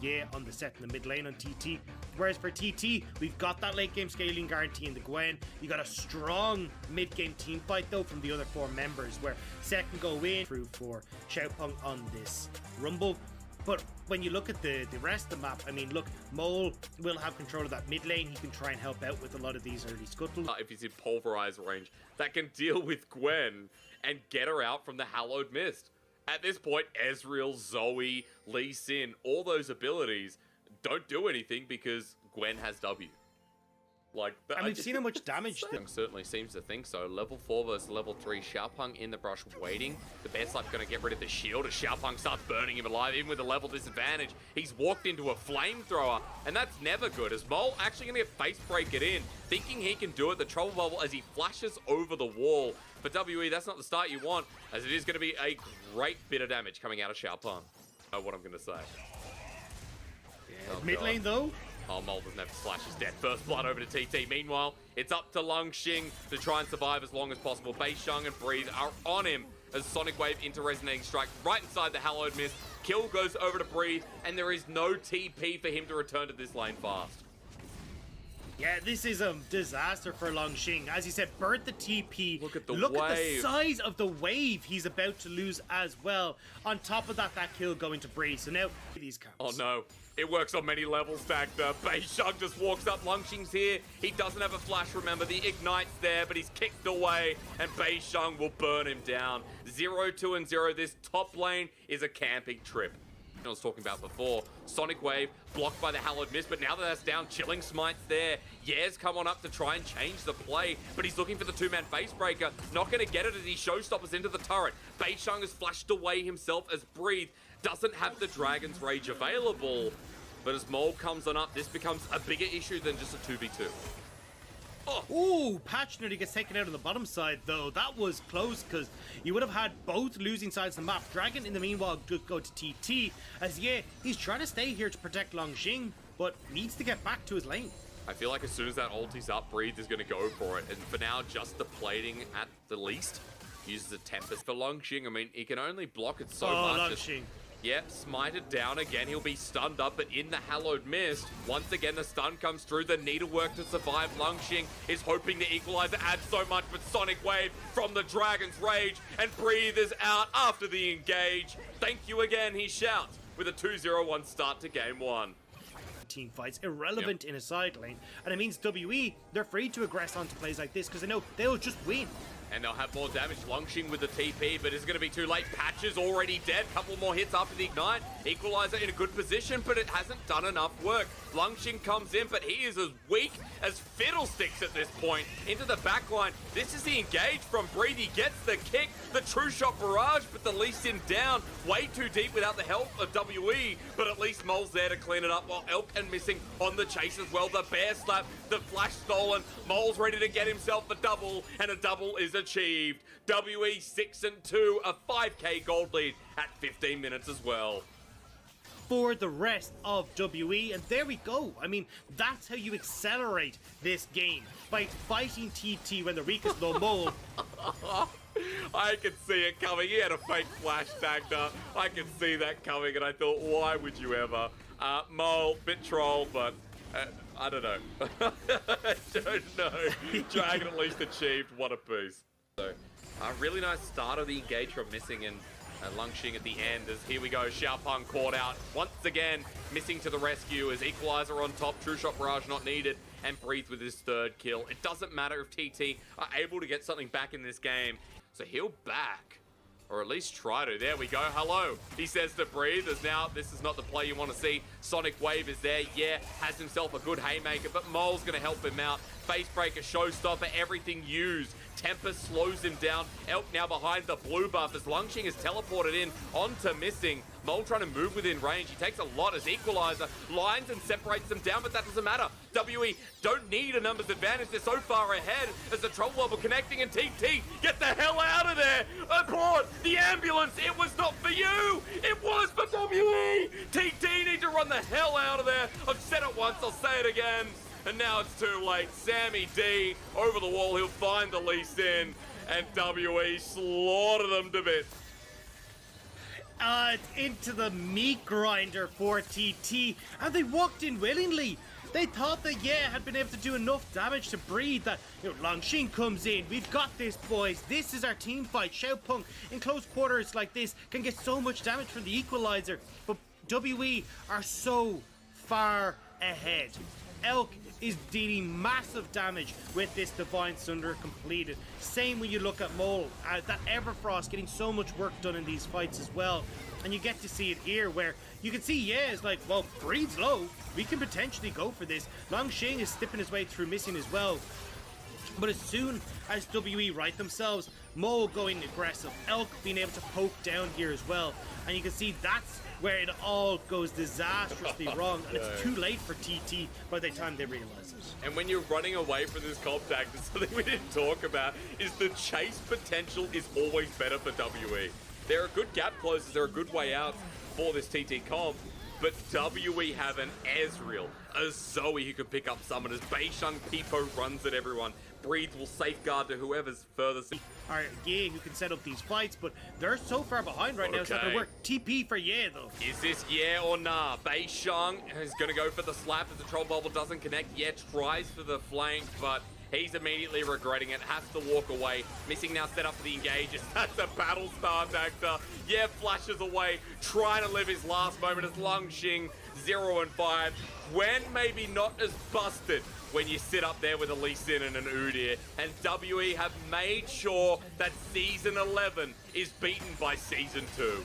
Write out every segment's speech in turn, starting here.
yeah on the set in the mid lane on TT. Whereas for TT, we've got that late game scaling guarantee in the Gwen. You got a strong mid game team fight though from the other 4 members, where Set can go in through for Xiaopeng on this Rumble. But when you look at the rest of the map, I mean, look, Mole will have control of that mid lane. He can try and help out with a lot of these early scuttles. If he's in Pulverize range, that can deal with Gwen and get her out from the Hallowed Mist. At this point, Ezreal, Zoe, Lee Sin, all those abilities don't do anything because Gwen has W. Like, and we've seen how much damage. Certainly seems to think so. Level 4 versus level 3. Xiaopeng in the brush waiting. The Bear Slap going to get rid of the shield as Xiaopeng starts burning him alive, even with a level disadvantage. He's walked into a flamethrower, and that's never good, as Mole actually going to get face break it in, thinking he can do it. The trouble bubble as he flashes over the wall. For WE, that's not the start you want, as it is going to be a great bit of damage coming out of Xiaopeng. I know what I'm going to say. Yeah, mid lane though. Oh, Mole doesn't have to slash his death. First blood over to TT. Meanwhile, it's up to Lungxing to try and survive as long as possible. Beisheng and Breathe are on him as Sonic Wave into Resonating Strike right inside the Hallowed Mist. Kill goes over to Breathe, and there is no TP for him to return to this lane fast. Yeah, this is a disaster for Longxing. As you said, burnt the TP. Look at the Look wave. at the size of the wave he's about to lose as well. On top of that, that kill going to Breeze. So now, these counts. Oh no. It works on many levels, Dagda. Beisheng just walks up. Lungxing's here. He doesn't have a flash, remember. The Ignite's there, but he's kicked away, and Beisheng will burn him down. 0, 2, and 0. This top lane is a camping trip. I was talking about before. Sonic Wave blocked by the Hallowed Mist, but now that that's down, Chilling Smite's there. Yaz come on up to try and change the play, but he's looking for the 2-man facebreaker. Not going to get it as he showstoppers into the turret. Beisheng has flashed away himself as Breathe doesn't have the Dragon's Rage available. But as Mole comes on up, this becomes a bigger issue than just a 2v2. Oh. Ooh, Patch nearly gets taken out on the bottom side, though. That was close, because you would have had both losing sides of the map. Dragon, in the meanwhile, could go to TT, as yeah, he's trying to stay here to protect Longxing, but needs to get back to his lane. I feel like as soon as that ulti's up, Breathe is going to go for it. And for now, just the plating at the least. Uses a Tempest for Longxing. I mean, he can only block it so much. Longxing. Yeah, smited down again. He'll be stunned up, but in the Hallowed Mist, once again, the stun comes through. The needlework to survive. Lungxing is hoping the Equalizer adds so much, but Sonic Wave from the Dragon's Rage, and Breathe is out after the engage. Thank you again, he shouts, with a 2-0-1 start to game 1. Team fights irrelevant in a side lane, and it means WE, they're free to aggress onto plays like this because they know they'll just win. And they'll have more damage. Lungxing with the TP, but it's going to be too late. Patch is already dead. Couple more hits after the Ignite. Equalizer in a good position, but it hasn't done enough work. Lungxing comes in, but he is as weak as fiddlesticks at this point. Into the backline. This is the engage from Breathe. He gets the kick. The true shot barrage, but the Lee Sin down. Way too deep without the help of WE, but at least Mole's there to clean it up, while Elk and Missing on the chase as well. The Bear Slap, the flash stolen. Mole's ready to get himself a double, and a double is achieved. WE 6-2, a 5k gold lead at 15 minutes as well. For the rest of WE, and there we go. I mean, that's how you accelerate this game, by fighting TT when the weakest low Mole. I could see it coming. He had a fake flash Dagda. I could see that coming, and I thought, why would you ever? Mole, bit troll, but I don't know. I don't know. Dragon at least achieved one apiece. So, a really nice start of the engage from Missing and Lungxing at the end, as here we go, Xiaopeng caught out once again, Missing to the rescue as Equalizer on top, True Shot Barrage not needed, and Breathe with his 3rd kill. It doesn't matter if TT are able to get something back in this game, so he'll back, or at least try to. There we go, hello, he says to Breathe, as now this is not the play you want to see. Sonic Wave is there, yeah, has himself a good haymaker, but Mole's going to help him out. Facebreaker, Showstopper, everything used. Tempest slows him down. Elk now behind the blue buff as Lungxing is teleported in onto Missing. Mole trying to move within range. He takes a lot as Equalizer lines and separates them down, but that doesn't matter. WE don't need a numbers advantage. They're so far ahead as the trouble level connecting, and TT, get the hell out of there. Abort the ambulance. It was not for you. It was for WE. TT need to run the hell out of there. I've said it once, I'll say it again. And now it's too late. Sammy D over the wall. He'll find the Lee Sin, and WE slaughter them to bits. Into the meat grinder for TT, and they walked in willingly. They thought that had been able to do enough damage to breathe that Longxing comes in. We've got this, boys. This is our team fight. Xiaopeng in close quarters like this can get so much damage from the equalizer, but WE are so far ahead. Elk is dealing massive damage with this Divine Sunder completed. Same when you look at Mole. That Everfrost getting so much work done in these fights as well. And you get to see it here where you can see, is like, well, Breed's low. We can potentially go for this. Longxing is slipping his way through, missing as well. But as soon as WE right themselves, Mole going aggressive, Elk being able to poke down here as well. And you can see that's where it all goes disastrously wrong, and it's too late for TT by the time they realize it. And when you're running away from this comp tag, something we didn't talk about is the chase potential is always better for WE. There are good gap closes, there are good way out for this TT comp, but WE have an Ezreal, a Zoe who can pick up summoners, Beisheng Pipo runs at everyone, Breeds will safeguard to whoever's furthest. Alright, Ye who can set up these fights, but they're so far behind right now, it's not gonna work. TP for Ye though. Is this Ye or nah? Beisheng is gonna go for the slap as the troll bubble doesn't connect. Ye tries for the flank, but he's immediately regretting it, has to walk away. Missing now set up for the engages. That's a battle stance actor. Ye flashes away, trying to live his last moment as Longxing 0 and 5. Gwen maybe not as busted when you sit up there with a Lee Sin and an Udyr, and WE have made sure that Season 11 is beaten by Season 2.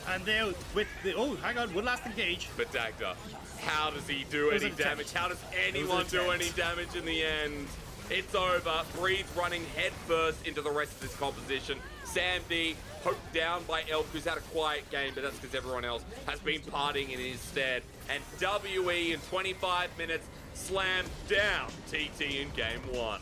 And now with the, hang on, one last engage. But Dagda, how does he do any damage? How does anyone do any damage in the end? It's over. Breeze running head first into the rest of this composition. Sam D poked down by Elk, who's had a quiet game, but that's because everyone else has been partying in his stead. And WE in 25 minutes slammed down TT in game 1.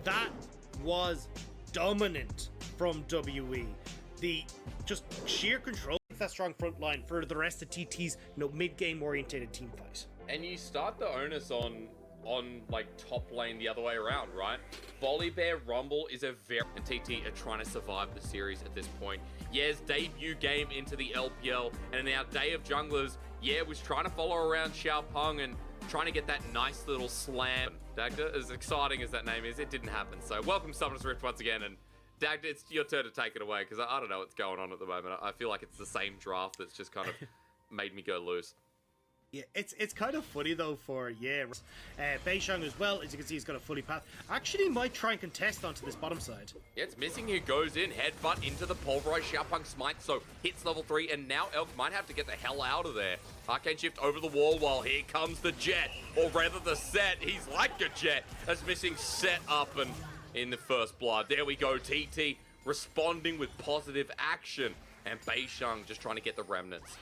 That was dominant from WE. The just sheer control of that strong front line for the rest of TT's mid-game orientated team fight. And you start the onus on like top lane the other way around, right? Volibear Rumble is a very... And TT are trying to survive the series at this point. Ye's debut game into the LPL, and in our day of junglers, Ye was trying to follow around Xiaopeng and trying to get that nice little slam. Dagda, as exciting as that name is, it didn't happen. So welcome Summoner's Rift once again, and Dagda, it's your turn to take it away, because I don't know what's going on at the moment. I feel like it's the same draft that's just kind of made me go loose. Yeah, it's kind of funny though for Beisheng as well, as you can see he's got a fully path. Actually might try and contest onto this bottom side. Yeah, it's Missing who goes in, headbutt into the pulverized Xiaopeng smite, so hits level 3, and now Elk might have to get the hell out of there. Arcane shift over the wall while here comes the jet, or rather the set. He's like a jet as Missing set up and in the first blood. There we go, TT responding with positive action, and Beisheng just trying to get the remnants.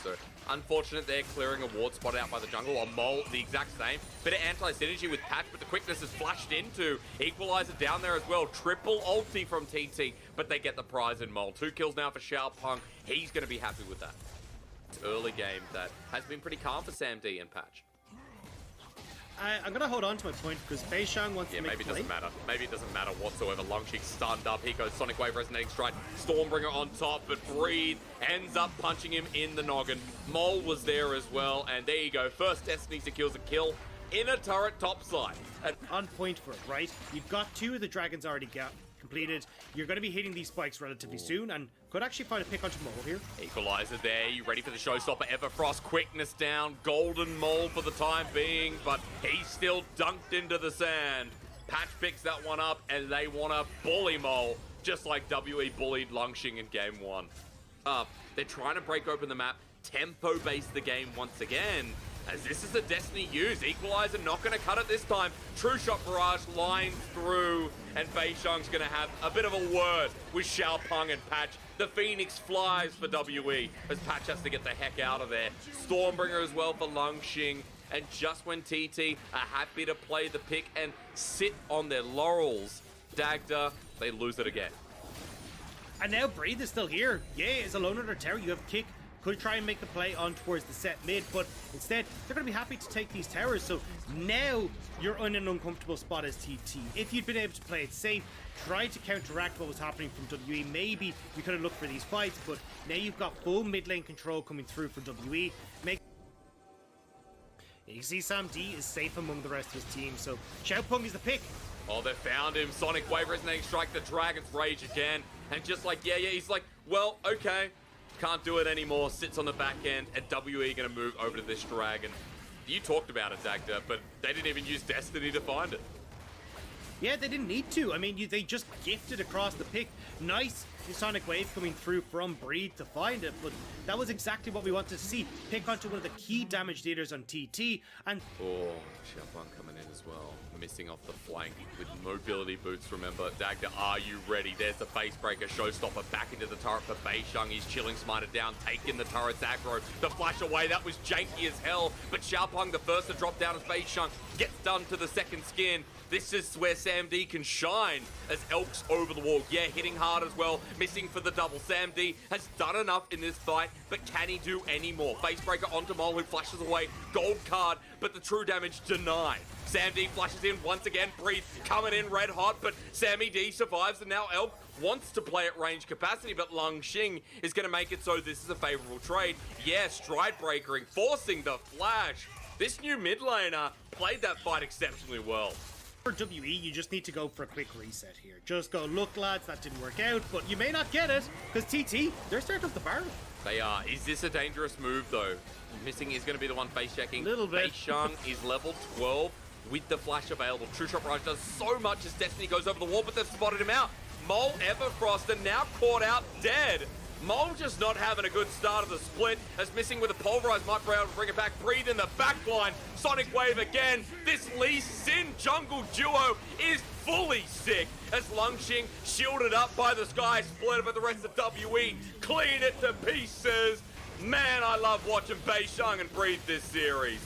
So unfortunate they're clearing a ward spot out by the jungle, while Mole the exact same. Bit of anti-synergy with Patch, but the quickness is flashed into. Equalizer down there as well. Triple ulti from TT, but they get the prize in Mole. 2 kills now for Xiaopeng. He's going to be happy with that. It's early game that has been pretty calm for Sam D and Patch. I'm going to hold on to my point because Beisheng wants to make maybe it doesn't matter. Maybe it doesn't matter whatsoever. Longxing stunned up. Here goes Sonic Wave Resonating Strike. Stormbringer on top, but Breathe ends up punching him in the noggin. Mole was there as well, and there you go. First Destiny secures a kill in a turret topside. On point for it, right? You've got 2 of the dragons already completed. You're going to be hitting these spikes relatively soon, and could actually find a pick onto Mole here. Equalizer there. You ready for the showstopper? Everfrost quickness down. Golden Mole for the time being, but he's still dunked into the sand. Patch picks that one up, and they want to bully Mole, just like WE bullied Longxing in game 1. They're trying to break open the map, tempo-base the game once again, as this is the Destiny use. Equalizer not going to cut it this time. True Shot Barrage lines through, and Beisheng's going to have a bit of a word with Xiaopeng and Patch. The Phoenix flies for WE as Patch has to get the heck out of there. Stormbringer as well for Longxing. And just when TT are happy to play the pick and sit on their laurels, Dagda, they lose it again. And now Breathe is still here. Yeah, is alone under tower. You have Kick could try and make the play on towards the set mid, but instead they're going to be happy to take these towers. So now you're in an uncomfortable spot as TT. If you'd been able to play it safe, try to counteract what was happening from WE, maybe you could have looked for these fights, but now you've got full mid lane control coming through for WE. You can see Sam D is safe among the rest of his team, so Xiaopeng is the pick. Oh, they found him. Sonic Wave, Resonating Strike, the Dragon's Rage again. And just like, yeah, he's like, well, okay. Can't do it anymore. Sits on the back end, and WE going to move over to this Dragon. You talked about it, Dagda, but they didn't even use Destiny to find it. Yeah, they didn't need to. I mean, they just gifted across the pick. Nice Sonic Wave coming through from Breed to find it, but that was exactly what we wanted to see. Pick onto one of the key damage dealers on TT, and... Oh, Xiaopeng coming in as well. Missing off the flank with mobility boots, remember. Dagda, are you ready? There's the face breaker, showstopper back into the turret for Beisheng. He's chilling Smiter down, taking the turret's aggro. The flash away, that was janky as hell, but Xiaopeng, the first to drop down as Beisheng, gets done to the second skin. This is where Sam D can shine as Elk's over the wall. Yeah, hitting hard as well, missing for the double. Sam D has done enough in this fight, but can he do any more? Facebreaker onto Mole, who flashes away. Gold card, but the true damage denied. Sam D flashes in once again. Breathe coming in red hot, but Sammy D survives, and now Elk wants to play at range capacity, but Lung Xing is going to make it so this is a favorable trade. Yeah, stride breakering, forcing the flash. This new mid laner played that fight exceptionally well. For WE, you just need to go for a quick reset here. Just go, look lads, that didn't work out, but you may not get it, because TT, they're starting up the barrel. They are. Is this a dangerous move, though? Missing is going to be the one face checking. Little bit. Beisheng is level 12 with the flash available. True Shot Barrage does so much as Destiny goes over the wall, but they've spotted him out. Mole, Everfrost, and now caught out dead. Mole just not having a good start of the split, as Missing with a Pulverize might be able to bring it back. Breathe in the backline. Sonic Wave again. This Lee Sin jungle duo is fully sick, as Lung Xing shielded up by the Sky Splitter, but the rest of WE clean it to pieces. Man, I love watching Beisheng and Breathe this series.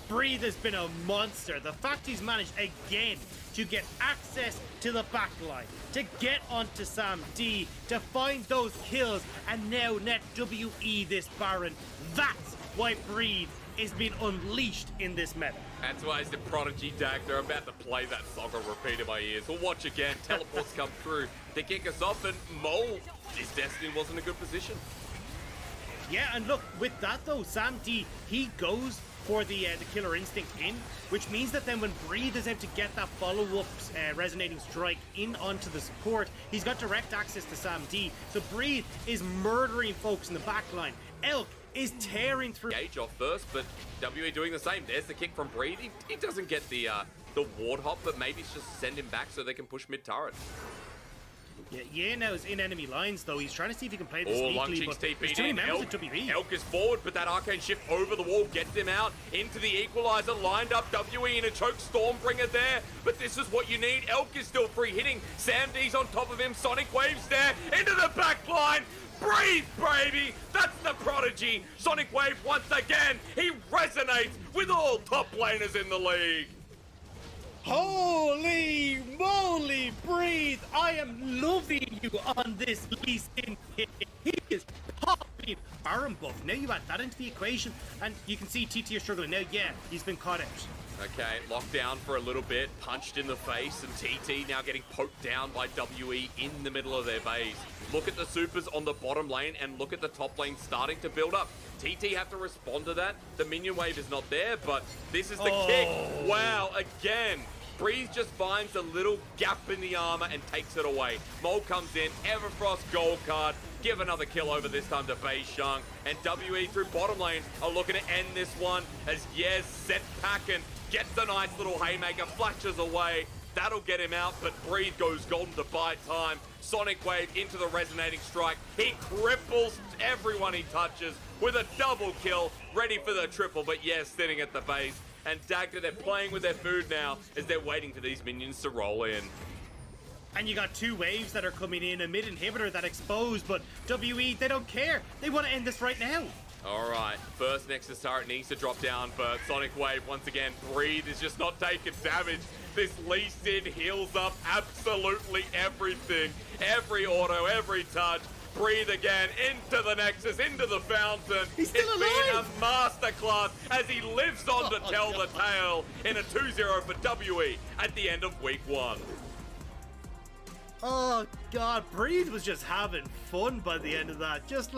Breathe has been a monster. The fact he's managed again to get access to the backline, to get onto Sam D, to find those kills, and now net WE this Baron. That's why Breathe is being unleashed in this meta. That's why it's the Prodigy Dag. They're about to play that song on repeat in my ears. We'll watch again. Teleports come through to kick us off, and Mole, his Destiny wasn't in a good position. Yeah, and look, with that though, Sam D, he goes for the Killer Instinct in, which means that then when Breathe is able to get that follow-up Resonating Strike in onto the support, he's got direct access to Sam D. So Breathe is murdering folks in the backline. Elk is tearing through. Gage off first, but WE doing the same. There's the kick from Breathe. He doesn't get the ward hop, but maybe it's just send him back so they can push mid-turret. Yeah, now is in enemy lines though. He's trying to see if he can play this sneakily, but there's too many members of WE. Elk is forward, but that arcane shift over the wall gets him out into the equalizer, lined up WE in a choke Stormbringer there, but this is what you need. Elk is still free hitting. Sam D's on top of him. Sonic Waves there into the back line. Breathe, baby! That's the Prodigy. Sonic Wave once again. He resonates with all top laners in the league. Holy moly, Breathe! I am loving you on this Lee Sin pick. He is popping. Baron buff. Now you add that into the equation, and you can see TT is struggling. Now, yeah, he's been caught out. Okay, locked down for a little bit, punched in the face, and TT now getting poked down by WE in the middle of their base. Look at the supers on the bottom lane, and look at the top lane starting to build up. TT have to respond to that. The minion wave is not there, but this is the kick. Wow, again. Breeze just finds a little gap in the armor and takes it away. Mole comes in, Everfrost gold card, give another kill over this time to Beisheng, and WE through bottom lane are looking to end this one as Yes set packing, gets a nice little haymaker, flashes away. That'll get him out, but Breathe goes golden to buy time. Sonic Wave into the Resonating Strike. He cripples everyone he touches with a double kill, ready for the triple, but Yes sitting at the base. And Dagda, they're playing with their food now as they're waiting for these minions to roll in. And you got two waves that are coming in, a mid inhibitor that exposed, but WE, they don't care. They want to end this right now. All right, first Nexus turret needs to drop down, but Sonic Wave, once again, Breathe is just not taking damage. This Lee Sin heals up absolutely everything. Every auto, every touch. breathe again, into the Nexus, into the fountain. He's still It's alive! been a masterclass as he lives on to tell the tale in a 2-0 for WE at the end of week 1. Oh god, Breathe was just having fun by the end of that. Just